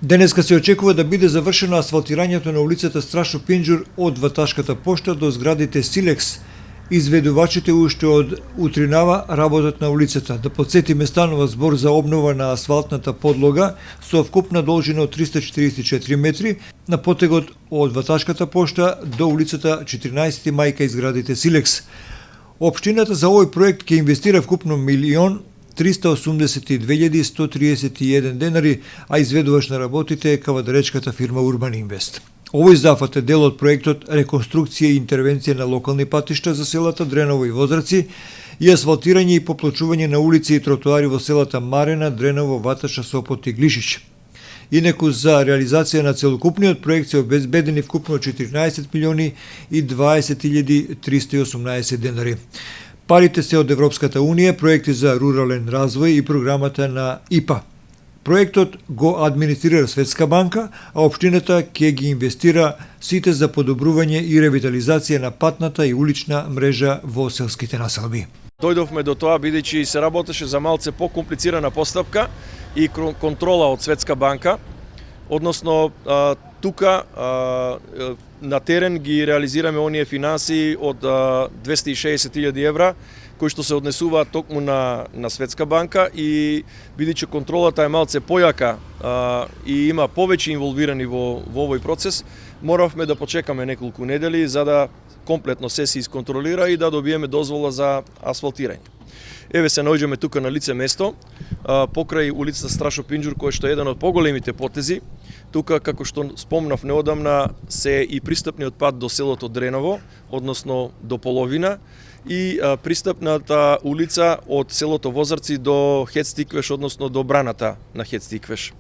Денеска се очекува да биде завршено асфалтирањето на улицата Страшо Пинџур од Ваташката пошта до зградите Силекс. Изведувачите уште од утринава работат на улицата. Да подсетиме, станува збор за обнова на асфалтната подлога со вкупна должина од 344 метри на потегот од Ваташката пошта до улицата 14 мај кај зградите Силекс. Општината за овој проект ќе инвестира вкупно 1.382.131 денари, а изведувач на работите е кавадаречката фирма Урбан Инвест. Овој зафат е дел од проектот реконструкција и интервенција на локални патишта за селата Дреново и Возраци и асфалтирање и поплачување на улици и тротоари во селата Марена, Дреново, Ваташа, Сопот и Глишич. Инаку за реализација на целокупниот проект се обезбедени вкупно 14 милиони и 20.318 денари. Парите се од Европската Унија, проекти за рурален развој и програмата на ИПА. Проектот го администрира Светска банка, а општината ќе ги инвестира сите за подобрување и ревитализација на патната и улична мрежа во селските населби. Дојдовме до тоа бидејќи се работеше за малце покомплицирана постапка и контрола од Светска банка, односно тука на терен ги реализираме оние финанси од 260.000 евра кои што се однесуваат токму на Светска банка, и бидејќи контролата е малце појака и има повеќе инволвирани во овој процес, моравме да почекаме неколку недели за да комплетно се исконтролира и да добиеме дозвола за асфалтирање. Еве се наоѓаме тука на лице место, покрај улицата Страшо Пинџур, кој што е еден од поголемите потези. Тука, како што спомнав неодамна, се и пристапниот пат до селото Дреново, односно до половина, и пристапната улица од селото Возрци до Хецтиквеш, односно до браната на Хецтиквеш.